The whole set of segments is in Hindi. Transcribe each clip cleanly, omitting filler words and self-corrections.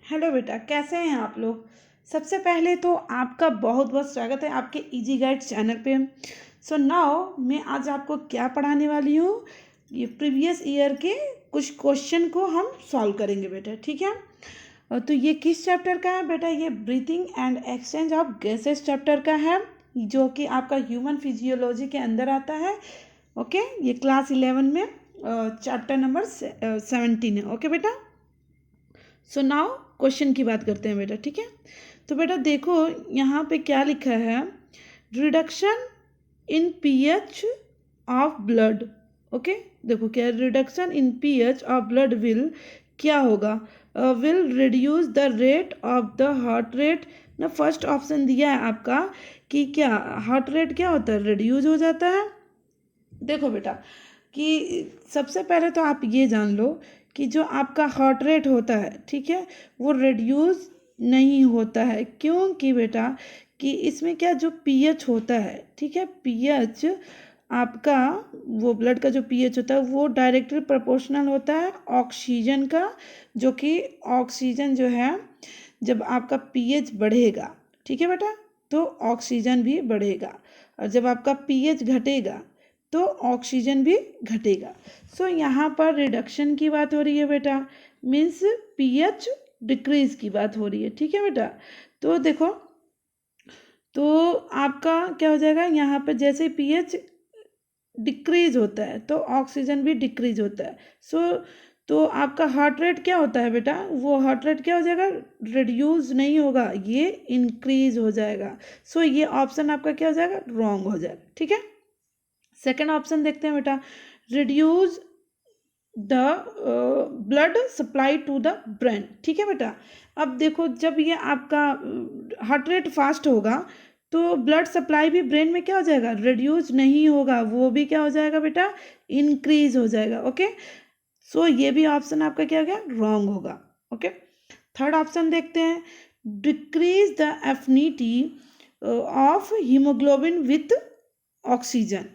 हेलो बेटा, कैसे हैं आप लोग। सबसे पहले तो आपका बहुत बहुत स्वागत है आपके इजी गाइड चैनल पे। सो नाउ मैं आज आपको क्या पढ़ाने वाली हूँ, ये प्रीवियस ईयर के कुछ क्वेश्चन को हम सॉल्व करेंगे बेटा, ठीक है। तो ये किस चैप्टर का है बेटा, ये breathing and exchange of gases chapter का है, जो कि आपका ह्यूमन फिजियोलॉजी के अंदर आता है। ओके, ये क्लास 11 में चैप्टर नंबर 17 है। ओके बेटा, सो नाउ क्वेश्चन की बात करते हैं बेटा, ठीक है। तो बेटा देखो यहाँ पे क्या लिखा है, reduction in pH of blood. Okay, देखो क्या reduction in pH of blood will क्या होगा, will reduce the rate of the heart rate ना। फर्स्ट ऑप्शन दिया है आपका कि क्या हार्ट रेट क्या होता है, रिड्यूस हो जाता है। देखो बेटा कि सबसे पहले तो आप ये जान लो कि जो आपका हार्ट रेट होता है, ठीक है, वो रिड्यूस नहीं होता है। क्योंकि बेटा कि इसमें क्या जो पीएच होता है, ठीक है, पीएच आपका वो ब्लड का जो पीएच होता है वो डायरेक्टली प्रोपोर्शनल होता है ऑक्सीजन का, जो कि ऑक्सीजन जो है जब आपका पीएच बढ़ेगा, ठीक है बेटा, तो ऑक्सीजन भी बढ़ेगा, और जब आपका पीएच घटेगा तो ऑक्सीजन भी घटेगा। सो यहाँ पर रिडक्शन की बात हो रही है बेटा, मीन्स पीएच डिक्रीज की बात हो रही है, ठीक है बेटा। तो देखो, तो आपका क्या हो जाएगा, यहाँ पे जैसे पीएच डिक्रीज होता है तो ऑक्सीजन भी डिक्रीज होता है। तो आपका हार्ट रेट क्या होता है बेटा, वो हार्ट रेट क्या हो जाएगा, रिड्यूस नहीं होगा, ये इंक्रीज हो जाएगा। ये ऑप्शन आपका क्या हो जाएगा, रॉन्ग हो जाएगा, ठीक है। सेकेंड ऑप्शन देखते हैं बेटा, reduce the blood supply to the brain, ठीक है बेटा। अब देखो जब ये आपका हार्ट रेट फास्ट होगा तो ब्लड सप्लाई भी ब्रेन में क्या हो जाएगा, रिड्यूस नहीं होगा, वो भी क्या हो जाएगा बेटा, इंक्रीज हो जाएगा। ओके, ये भी ऑप्शन आपका क्या हो गया, रॉन्ग होगा। ओके, थर्ड ऑप्शन देखते हैं, decrease the affinity of haemoglobin with oxygen.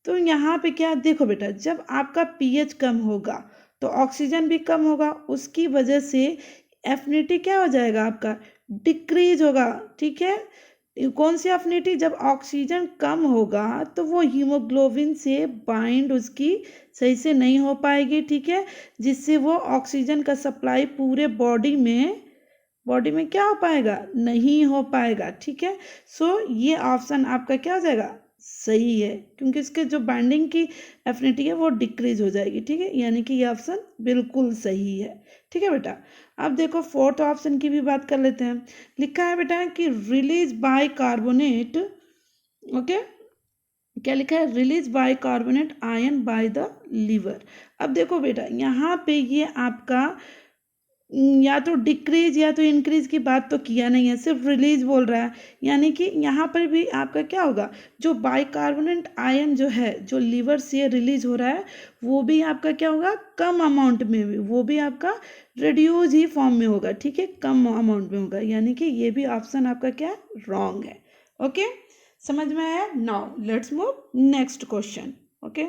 तो यहाँ पे क्या देखो बेटा, जब आपका पीएच कम होगा तो ऑक्सीजन भी कम होगा, उसकी वजह से एफिनिटी क्या हो जाएगा आपका, डिक्रीज होगा, ठीक है। कौन सी एफिनिटी, जब ऑक्सीजन कम होगा तो वो हीमोग्लोबिन से बाइंड उसकी सही से नहीं हो पाएगी, ठीक है, जिससे वो ऑक्सीजन का सप्लाई पूरे बॉडी में क्या हो पाएगा, नहीं हो पाएगा, ठीक है। ये ऑप्शन आपका क्या हो जाएगा, सही है, क्योंकि इसके जो बाइंडिंग की एफिनिटी है वो डिक्रीज हो जाएगी, ठीक है, यानी कि ये ऑप्शन बिल्कुल सही है, ठीक है बेटा। अब देखो फोर्थ ऑप्शन की भी बात कर लेते हैं। लिखा है बेटा कि रिलीज बाय कार्बोनेट। ओके, क्या लिखा है, release by carbonate ion by the liver. अब देखो बेटा यहाँ पे ये आपका या तो डिक्रीज या तो इंक्रीज की बात तो किया नहीं है, सिर्फ रिलीज बोल रहा है, यानी कि यहाँ पर भी आपका क्या होगा, जो बाइकार्बोनेट आयन जो है जो लीवर से रिलीज हो रहा है वो भी आपका क्या होगा, कम अमाउंट में भी, वो भी आपका रिड्यूस ही फॉर्म में होगा, ठीक है, कम अमाउंट में होगा, यानी कि ये भी ऑप्शन आपका क्या रॉन्ग है। ओके, समझ में आया। Now let's move next question. Okay,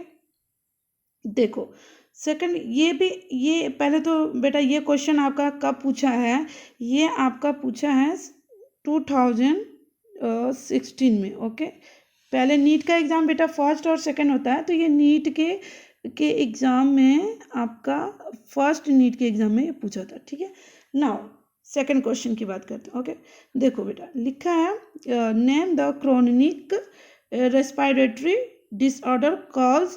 देखो सेकंड, ये भी, ये पहले तो बेटा ये क्वेश्चन आपका कब पूछा है, ये आपका पूछा है 2016 में। ओके, पहले नीट का एग्ज़ाम बेटा फर्स्ट और सेकंड होता है, तो ये नीट के एग्ज़ाम में आपका फर्स्ट नीट के एग्ज़ाम में ये पूछा था, ठीक है। नाउ सेकंड क्वेश्चन की बात करते हैं। ओके, देखो बेटा लिखा है, name the chronic respiratory disorder cause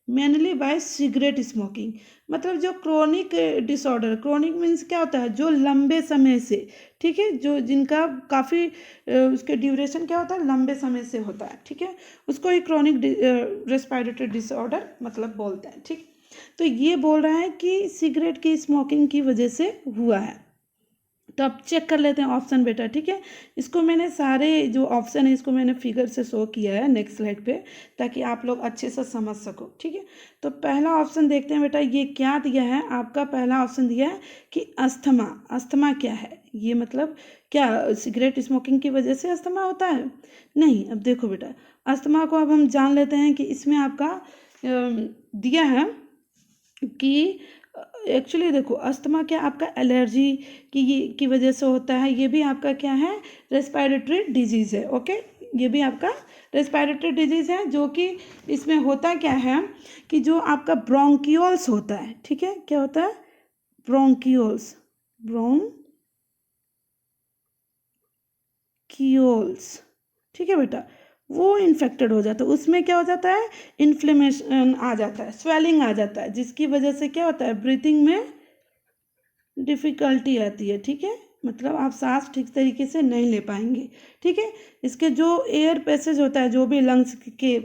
mainly by cigarette smoking. मतलब जो क्रोनिक डिसऑर्डर, क्रोनिक मीन्स क्या होता है, जो लंबे समय से, ठीक है, जो जिनका काफ़ी उसके ड्यूरेशन क्या होता है, लंबे समय से होता है, ठीक है, उसको ही क्रोनिक रेस्पिरेटरी डिसऑर्डर मतलब बोलते हैं, ठीक। तो ये बोल रहा है कि सिगरेट की स्मोकिंग की वजह से हुआ है। तो अब चेक कर लेते हैं ऑप्शन बेटा, ठीक है। इसको मैंने सारे जो ऑप्शन है इसको मैंने फिगर से शो किया है नेक्स्ट स्लाइड पे, ताकि आप लोग अच्छे से समझ सको, ठीक है। तो पहला ऑप्शन देखते हैं बेटा, ये क्या दिया है आपका, पहला ऑप्शन दिया है कि अस्थमा। अस्थमा क्या है, ये मतलब क्या सिगरेट स्मोकिंग की वजह से अस्थमा होता है, नहीं। अब देखो बेटा अस्थमा को अब हम जान लेते हैं कि इसमें आपका दिया है कि एक्चुअली देखो, अस्थमा क्या आपका एलर्जी की वजह से होता है, ये भी आपका क्या है, रेस्पिरेटरी डिजीज़ है। ओके, ये भी आपका रेस्पिरेटरी डिजीज़ है, जो कि इसमें होता क्या है कि जो आपका ब्रोंकियोल्स होता है, ठीक है, क्या होता है, ब्रोंकियोल्स, ब्रोंकियोल्स, ठीक है बेटा, वो इन्फेक्टेड हो जाता है, उसमें क्या हो जाता है, इन्फ्लेमेशन आ जाता है, स्वेलिंग आ जाता है, जिसकी वजह से क्या होता है, ब्रीथिंग में डिफ़िकल्टी आती है, ठीक है, मतलब आप सांस ठीक तरीके से नहीं ले पाएंगे, ठीक है। इसके जो एयर पैसेज होता है, जो भी लंग्स के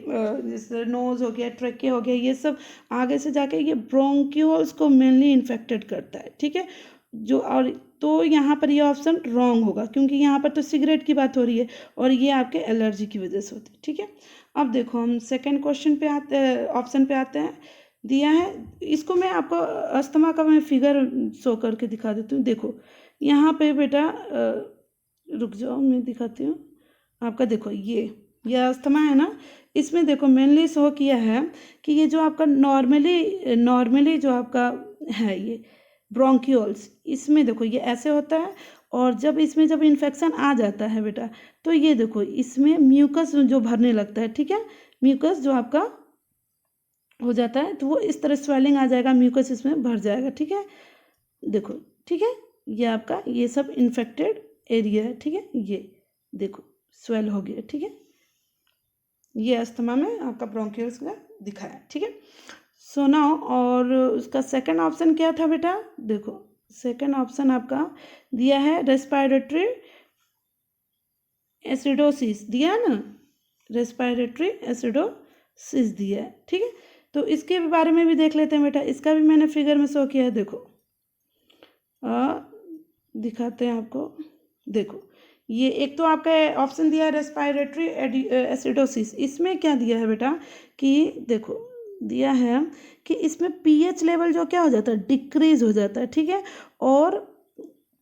जैसे नोज़ हो गया, ट्रैके हो गया, ये सब आगे से जाके ये ब्रोंक्यूल्स को मेनली इन्फेक्टेड करता है, ठीक है। जो और तो यहाँ पर ये ऑप्शन रॉन्ग होगा, क्योंकि यहाँ पर तो सिगरेट की बात हो रही है और ये आपके एलर्जी की वजह से होती है, ठीक है। अब देखो हम सेकेंड क्वेश्चन पे आते, ऑप्शन पे आते हैं, दिया है, इसको मैं आपको अस्थमा का मैं फिगर शो करके दिखा देती हूँ। देखो यहाँ पे बेटा रुक जाओ, मैं दिखाती हूँ आपका। देखो ये अस्थमा है ना, इसमें देखो मेनली शो किया है कि ये जो आपका नॉर्मली जो आपका है ये ब्रोंक्यूल्स, इसमें देखो ये ऐसे होता है, और जब इन्फेक्शन आ जाता है बेटा, तो ये देखो इसमें म्यूकस जो भरने लगता है, ठीक है, म्यूकस जो आपका हो जाता है, तो वो इस तरह स्वेलिंग आ जाएगा, म्यूकस इसमें भर जाएगा, ठीक है। देखो, ठीक है, ये आपका ये सब इन्फेक्टेड एरिया है, ठीक है, ये देखो स्वेल हो गया, ठीक है, ये अस्थमा में आपका ब्रोंकियल्स का दिखाया, ठीक है। सो नाउ, और उसका सेकंड ऑप्शन क्या था बेटा, देखो सेकंड ऑप्शन आपका दिया है रेस्पिरेटरी एसिडोसिस, दिया है ना, रेस्पिरेटरी एसिडोसिस दिया है, ठीक है। तो इसके बारे में भी देख लेते हैं बेटा, इसका भी मैंने फिगर में शो किया है, देखो दिखाते हैं आपको। देखो ये एक तो आपका ऑप्शन दिया है रेस्पिरेटरी एसिडोसिस, इसमें क्या दिया है बेटा कि देखो दिया है कि इसमें पीएच लेवल जो क्या हो जाता है, डिक्रीज हो जाता है, ठीक है, और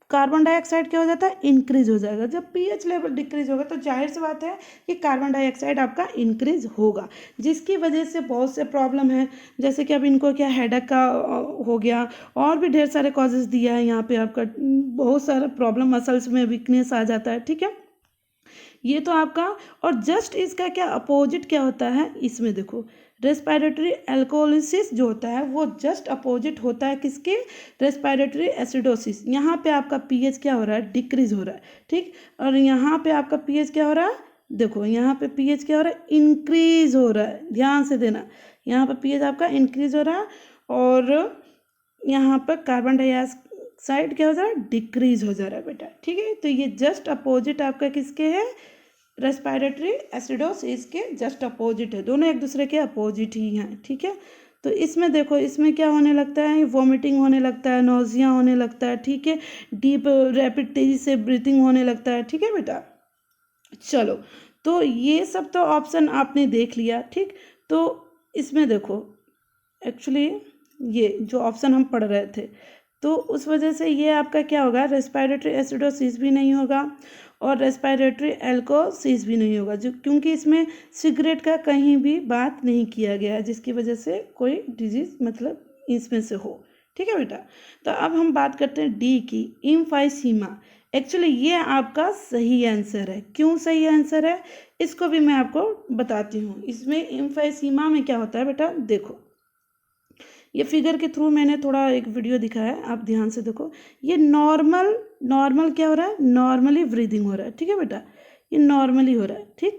कार्बन डाइऑक्साइड क्या हो जाता है, इंक्रीज हो जाएगा। जब पीएच लेवल डिक्रीज होगा तो जाहिर सी बात है कि कार्बन डाइऑक्साइड आपका इंक्रीज होगा, जिसकी वजह से बहुत से प्रॉब्लम है, जैसे कि अब इनको क्या हेडेक का हो गया, और भी ढेर सारे कॉजेज दिया है यहाँ पे आपका, बहुत सारा प्रॉब्लम, मसल्स में वीकनेस आ जाता है, ठीक है, ये तो आपका। और जस्ट इसका क्या अपोजिट क्या होता है, इसमें देखो रेस्पिरेटरी एल्कोलिसिस जो होता है वो जस्ट अपोजिट होता है किसके, रेस्पिरेटरी एसिडोसिस। यहाँ पे आपका पीएच क्या हो रहा है, डिक्रीज हो रहा है, ठीक, और यहाँ पे आपका पीएच क्या हो रहा है, देखो यहाँ पे पीएच क्या हो रहा है, इंक्रीज हो रहा है, ध्यान से देना, यहाँ पर पीएच आपका इंक्रीज हो रहा है, और यहाँ पर कार्बन डाइऑक्साइड क्या हो जा रहा है, डिक्रीज हो जा रहा है बेटा, ठीक है। तो ये जस्ट अपोजिट आपका किसके है, रेस्पिरेटरी एसिडोसिस के जस्ट अपोजिट है, दोनों एक दूसरे के अपोजिट ही हैं, ठीक है। तो इसमें देखो, इसमें क्या होने लगता है, वॉमिटिंग होने लगता है, नोजिया होने लगता है, ठीक है, डीप रैपिड तेजी से ब्रीथिंग होने लगता है, ठीक है बेटा। चलो, तो ये सब तो ऑप्शन आपने देख लिया, ठीक। तो इसमें देखो एक्चुअली ये जो ऑप्शन हम पढ़ रहे थे, तो उस वजह से ये आपका क्या होगा, रेस्पिरेटरी एसिडोसिस भी नहीं होगा और रेस्पिरेटरी एल्कोसिस भी नहीं होगा, जो क्योंकि इसमें सिगरेट का कहीं भी बात नहीं किया गया है, जिसकी वजह से कोई डिजीज मतलब इसमें से हो, ठीक है बेटा। तो अब हम बात करते हैं डी की, इम्फाइसीमा। एक्चुअली ये आपका सही आंसर है। क्यों सही आंसर है, इसको भी मैं आपको बताती हूँ। इसमें इम्फाइसीमा में क्या होता है बेटा, देखो ये फिगर के थ्रू मैंने थोड़ा एक वीडियो दिखाया है, आप ध्यान से देखो। ये नॉर्मल क्या हो रहा है, नॉर्मली ब्रीदिंग हो रहा है, ठीक है बेटा, ये नॉर्मली हो रहा है, ठीक,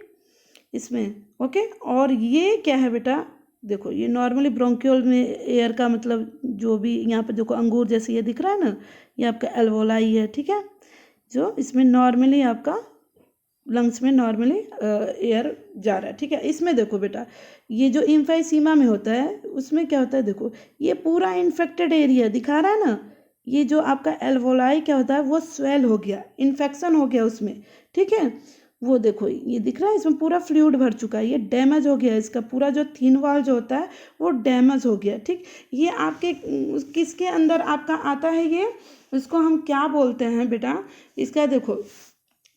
इसमें ओके। और ये क्या है बेटा, देखो ये नॉर्मली ब्रोंक्यूल में एयर का मतलब जो भी यहाँ पे देखो अंगूर जैसे ये दिख रहा है ना, ये आपका एल्वोलाई है, ठीक है, जो इसमें नॉर्मली आपका लंग्स में नॉर्मली एयर जा रहा है, ठीक है। इसमें देखो बेटा, ये जो इम्फाइसीमा में होता है उसमें क्या होता है, देखो ये पूरा इन्फेक्टेड एरिया दिखा रहा है ना, ये जो आपका एल्वोलाई क्या होता है वो स्वेल हो गया, इन्फेक्शन हो गया उसमें, ठीक है। वो देखो ये दिख रहा है, इसमें पूरा फ्लूइड भर चुका है, ये डैमेज हो गया, इसका पूरा जो थिन वॉल जो होता है वो डैमेज हो गया, ठीक। ये आपके किसके अंदर आपका आता है, ये उसको हम क्या बोलते हैं बेटा, इसका देखो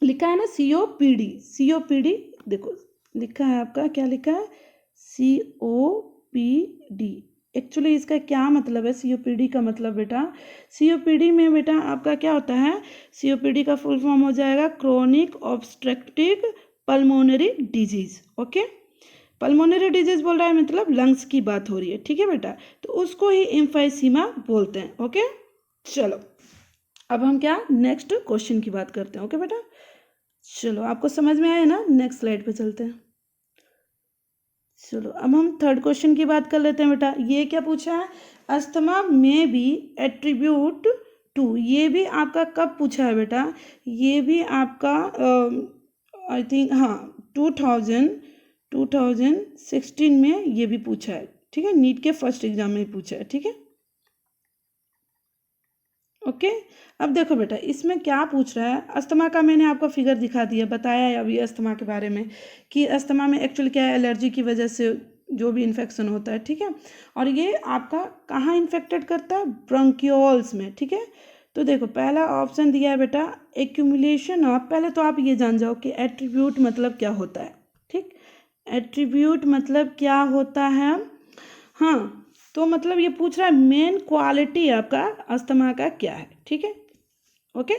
लिखा है ना सीओपीडी, सीओपीडी देखो लिखा है आपका, क्या लिखा है, सीओपीडी, एक्चुअली इसका क्या मतलब है COPD का मतलब बेटा? COPD में बेटा आपका क्या होता है, COPD का फुल फॉर्म हो जाएगा chronic obstructive pulmonary disease. Okay, pulmonary disease बोल रहा है मतलब लंग्स की बात हो रही है, ठीक है बेटा, तो उसको ही एम्फाइसीमा बोलते हैं। ओके, चलो अब हम क्या नेक्स्ट क्वेश्चन की बात करते हैं। ओके बेटा, चलो आपको समझ में आया ना, नेक्स्ट स्लाइड पे चलते हैं। चलो अब हम थर्ड क्वेश्चन की बात कर लेते हैं बेटा। ये क्या पूछा है, अस्थमा में बी एट्रीब्यूट टू, ये भी आपका कब पूछा है बेटा, ये भी आपका आई थिंक हाँ 2016 में ये भी पूछा है, ठीक है, नीट के फर्स्ट एग्जाम में पूछा है, ठीक है। ओके, अब देखो बेटा इसमें क्या पूछ रहा है, अस्थमा का मैंने आपको फिगर दिखा दिया, बताया है अभी अस्थमा के बारे में कि अस्थमा में एक्चुअली क्या है, एलर्जी की वजह से जो भी इन्फेक्शन होता है, ठीक है, और ये आपका कहाँ इन्फेक्टेड करता है, ब्रोंकियोल्स में, ठीक है। तो देखो पहला ऑप्शन दिया है बेटा एक्यूमुलेशन ऑफ, पहले तो आप ये जान जाओ कि एट्रीब्यूट मतलब क्या होता है, ठीक, एट्रीब्यूट मतलब क्या होता है, हाँ, तो मतलब ये पूछ रहा है मेन क्वालिटी आपका अस्थमा का क्या है, ठीक है। ओके,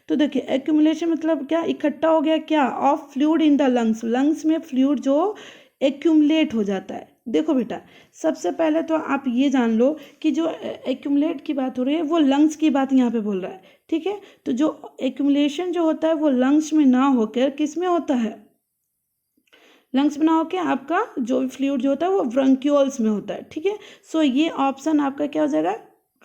तो देखिए एक्यूमुलेशन मतलब क्या, इकट्ठा हो गया क्या of fluid in the lungs, lungs में फ्लूइड जो एक्यूमुलेट हो जाता है। देखो बेटा सबसे पहले तो आप ये जान लो कि जो एक्यूमुलेट की बात हो रही है वो लंग्स की बात यहाँ पे बोल रहा है, ठीक है, तो जो एक्यूमुलेशन जो होता है वो लंग्स में ना होकर किस में होता है, लंग्स में ना होकर आपका जो फ्लूइड जो होता है वो ब्रोंक्यूल्स में होता है, ठीक है। सो ये ऑप्शन आपका क्या हो जाएगा,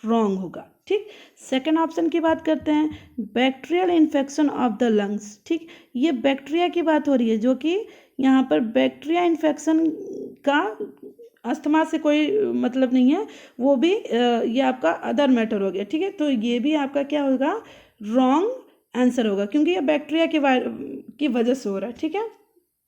रॉन्ग होगा, ठीक। सेकंड ऑप्शन की बात करते हैं, bacterial infection of the lungs, ठीक, ये बैक्टीरिया की बात हो रही है, जो कि यहाँ पर बैक्टीरिया इन्फेक्शन का अस्थमा से कोई मतलब नहीं है, वो भी ये आपका अदर मैटर हो गया, ठीक है, तो ये भी आपका क्या होगा, रॉन्ग आंसर होगा, क्योंकि ये बैक्टीरिया की वजह से हो रहा है, ठीक है।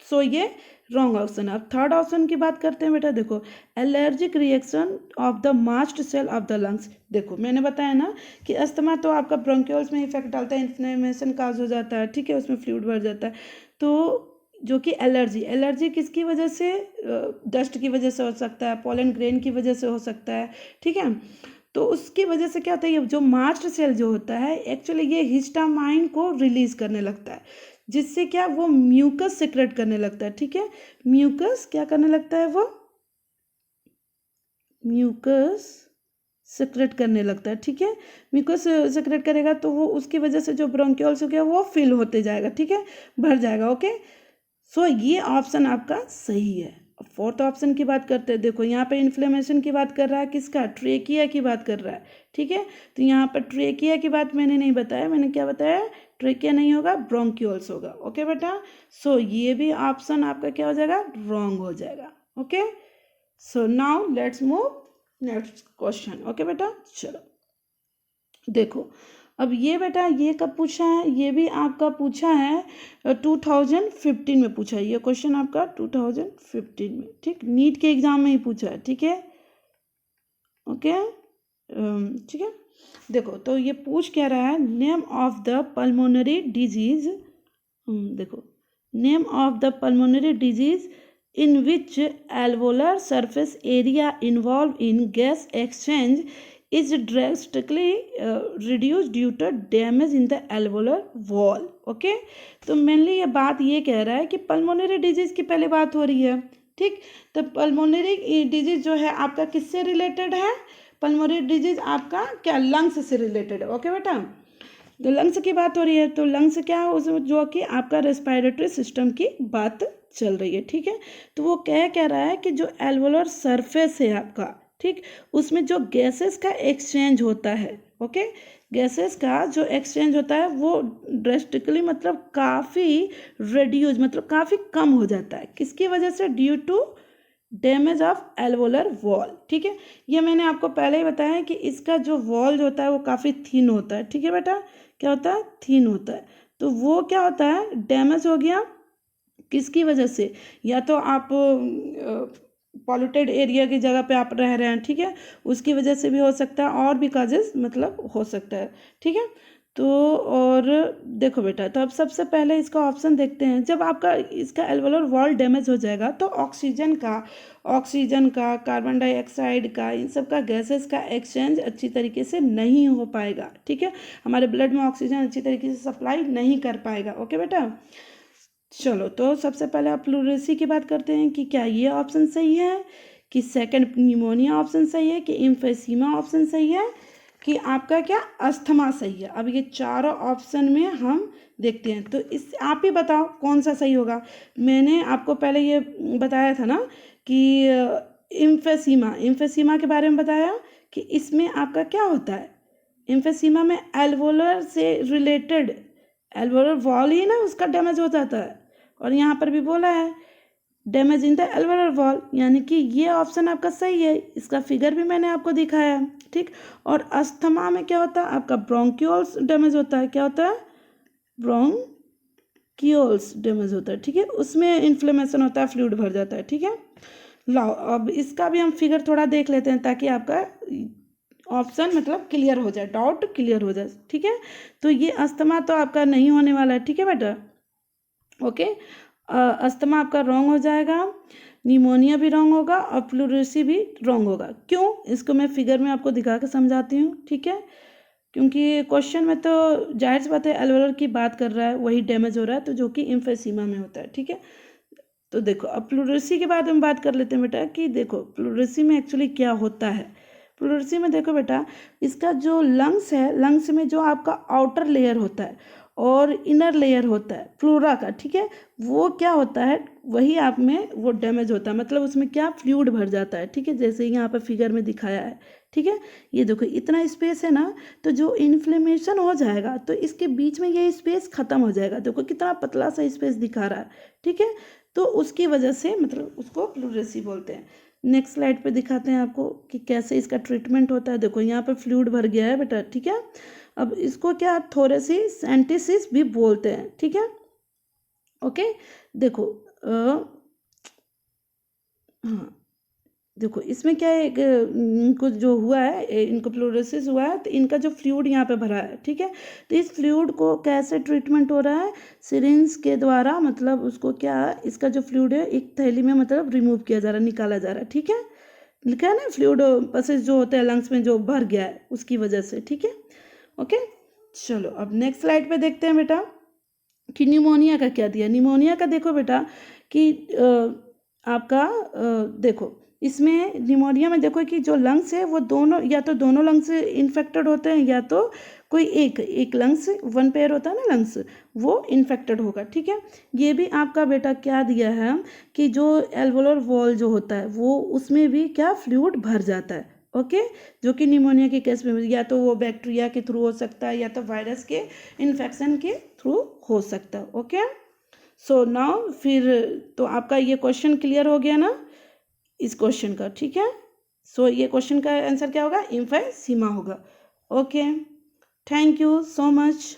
सो ये रॉन्ग ऑप्शन है। अब थर्ड ऑप्शन की बात करते हैं बेटा, देखो allergic reaction of the mast cell of the lungs, देखो मैंने बताया ना कि अस्थमा तो आपका ब्रोंकियोल्स में इफेक्ट डालता है, इन्फ्लेमेशन काज हो जाता है, ठीक है, उसमें फ्लूइड बढ़ जाता है, तो जो कि एलर्जी किसकी वजह से, डस्ट की वजह से हो सकता है, पोलन ग्रेन की वजह से हो सकता है, ठीक है, तो उसकी वजह से क्या होता है, ये जो मास्ट सेल जो होता है एक्चुअली ये हिस्टामाइन को रिलीज करने लगता है, जिससे क्या वो म्यूकस सिक्रेट करने लगता है, ठीक है, म्यूकस क्या करने लगता है, वो म्यूकस सिक्रेट करने लगता है, ठीक है, म्यूकस सिक्रेट करेगा तो वो उसकी वजह से जो ब्रोंक्यूल्स हो गया वो फिल होते जाएगा, ठीक है, भर जाएगा। ओके, सो ये ऑप्शन आपका सही है। अब फोर्थ ऑप्शन की बात करते हैं, देखो यहाँ पे इन्फ्लेमेशन की बात कर रहा है, किसका, ट्रेकिया की बात कर रहा है, ठीक है, तो यहाँ पर ट्रेकिया की बात मैंने नहीं बताया, मैंने क्या बताया, ट्रेकिया नहीं होगा, ब्रोंक्यूल्स होगा। ओके बेटा, सो ये भी ऑप्शन आपका क्या हो जाएगा, रॉन्ग हो जाएगा। Okay, so now let's move next question. Okay बेटा, चलो देखो अब ये बेटा ये कब पूछा है, ये भी आपका पूछा है 2015 में पूछा है, ये क्वेश्चन आपका 2015 में, ठीक, नीट के एग्जाम में ही पूछा है, ठीक है। ओके, ठीक है, देखो तो ये पूछ क्या रहा है, name of the pulmonary disease, देखो name of the pulmonary disease in which alveolar surface area involved in gas exchange is drastically reduced due to damage in the alveolar wall। Okay, तो मेनली ये बात ये कह रहा है कि पल्मोनरी डिजीज की पहले बात हो रही है, ठीक, तो पल्मोनरी डिजीज जो है आपका किससे रिलेटेड है, पल्मोनरी डिजीज आपका क्या लंग्स से रिलेटेड है। ओके बेटा, तो लंग्स की बात हो रही है, तो लंग्स क्या है उस जो कि आपका रेस्पिरेटरी सिस्टम की बात चल रही है, ठीक है, तो वो कह रहा है कि जो एल्वोलर सरफेस है आपका, ठीक, उसमें जो गैसेस का एक्सचेंज होता है, ओके, गैसेस का जो एक्सचेंज होता है वो ड्रेस्टिकली मतलब काफ़ी रिड्यूस मतलब काफ़ी कम हो जाता है, किसकी वजह से, due to damage of alveolar wall, ठीक है, ये मैंने आपको पहले ही बताया है कि इसका जो वॉल जो होता है वो काफ़ी थिन होता है, ठीक है बेटा, क्या होता है, थिन होता है, तो वो क्या होता है, डैमेज हो गया, किसकी वजह से, या तो आप पॉल्यूटेड एरिया की जगह पे आप रह रहे हैं, ठीक है, उसकी वजह से भी हो सकता है, और भी काजेस मतलब हो सकता है, ठीक है, तो और देखो बेटा, तो अब सबसे पहले इसका ऑप्शन देखते हैं। जब आपका इसका एल्वोलर वॉल डैमेज हो जाएगा तो ऑक्सीजन का कार्बन डाइऑक्साइड का, इन सब का गैसेस का एक्सचेंज अच्छी तरीके से नहीं हो पाएगा। ठीक है, हमारे ब्लड में ऑक्सीजन अच्छी तरीके से सप्लाई नहीं कर पाएगा। ओके बेटा, चलो तो सबसे पहले आप प्लूरेसी की बात करते हैं कि क्या ये ऑप्शन सही है, कि सेकंड निमोनिया ऑप्शन सही है, कि एम्फीसीमा ऑप्शन सही है, कि आपका क्या अस्थमा सही है। अब ये चारों ऑप्शन में हम देखते हैं, तो इस आप ही बताओ कौन सा सही होगा। मैंने आपको पहले ये बताया था ना कि एम्फीसीमा के बारे में बताया कि इसमें आपका क्या होता है। एम्फीसीमा में एल्वोलर से रिलेटेड एल्वोलर वॉल ही ना उसका डैमेज हो जाता है, और यहाँ पर भी बोला है damage in the alveolar wall, यानी कि ये ऑप्शन आपका सही है। इसका फिगर भी मैंने आपको दिखाया है। ठीक, और अस्थमा में क्या होता है, आपका ब्रोंक्यूल्स डैमेज होता है। क्या होता है, ब्रोंक्यूल्स डैमेज होता है। ठीक है, उसमें इन्फ्लेमेशन होता है, फ्लूइड भर जाता है। ठीक है, लाओ अब इसका भी हम फिगर थोड़ा देख लेते हैं ताकि आपका ऑप्शन मतलब क्लियर हो जाए, डाउट क्लियर हो जाए। ठीक है, तो ये अस्थमा तो आपका नहीं होने वाला है। ठीक है बेटा, ओके, अस्थमा आपका रॉन्ग हो जाएगा, निमोनिया भी रॉन्ग होगा और प्लूरेसी भी रॉन्ग होगा। क्यों, इसको मैं फिगर में आपको दिखा के समझाती हूँ। ठीक है, क्योंकि क्वेश्चन में तो जाहिर सी बात है एल्वोलर की बात कर रहा है, वही डैमेज हो रहा है, तो जो कि एम्फीसीमा में होता है। ठीक है, तो देखो अब प्लूरेसी के बारे में बात कर लेते हैं बेटा, कि देखो प्लूरेसी में एक्चुअली क्या होता है। प्लूरेसी में देखो बेटा, इसका जो लंग्स है, लंग्स में जो आपका आउटर लेयर होता है और इनर लेयर होता है प्लूरा का, ठीक है, वो क्या होता है, वही आप में वो डैमेज होता है, मतलब उसमें क्या फ्लूइड भर जाता है। ठीक है, जैसे यहाँ पर फिगर में दिखाया है। ठीक है, ये देखो इतना स्पेस है ना, तो जो इन्फ्लेमेशन हो जाएगा तो इसके बीच में ये स्पेस खत्म हो जाएगा। देखो कितना पतला सा स्पेस दिखा रहा है। ठीक है, तो उसकी वजह से मतलब उसको प्लूरेसी बोलते हैं। नेक्स्ट स्लाइड पे दिखाते हैं आपको कि कैसे इसका ट्रीटमेंट होता है। देखो यहाँ पर फ्लूइड भर गया है बेटा। ठीक है, अब इसको क्या थोरेसिस भी बोलते हैं। ठीक है, ओके, देखो हाँ, देखो इसमें क्या है, इनको जो हुआ है, इनको प्लूरोसिस हुआ है, तो इनका जो फ्लूइड यहाँ पे भरा है। ठीक है, तो इस फ्लूइड को कैसे ट्रीटमेंट हो रहा है, सिरिंज के द्वारा, मतलब उसको क्या, इसका जो फ्लूइड है एक थैली में मतलब रिमूव किया जा रहा है, निकाला जा रहा है। ठीक है, लिखा है ना फ्लूइड पसेज जो होता है लंग्स में जो भर गया है उसकी वजह से। ठीक है, ओके, चलो अब नेक्स्ट स्लाइड पे देखते हैं बेटा कि निमोनिया का क्या दिया। निमोनिया का देखो बेटा कि आपका देखो इसमें निमोनिया में देखो कि जो लंग्स है वो दोनों, या तो दोनों लंग्स इन्फेक्टेड होते हैं, या तो कोई एक लंग्स, वन पेयर होता है ना लंग्स, वो इन्फेक्टेड होगा। ठीक है, ये भी आपका बेटा क्या दिया है कि जो एल्वोलर वॉल जो होता है वो उसमें भी क्या फ्लूइड भर जाता है। ओके, जो कि निमोनिया के केस में या तो वो बैक्टीरिया के थ्रू हो सकता है या तो वायरस के इन्फेक्शन के थ्रू हो सकता है। ओके, सो नाउ फिर तो आपका ये क्वेश्चन क्लियर हो गया ना इस क्वेश्चन का। ठीक है, सो ये क्वेश्चन का आंसर क्या होगा, एम्फीसीमा होगा। Okay, thank you so much.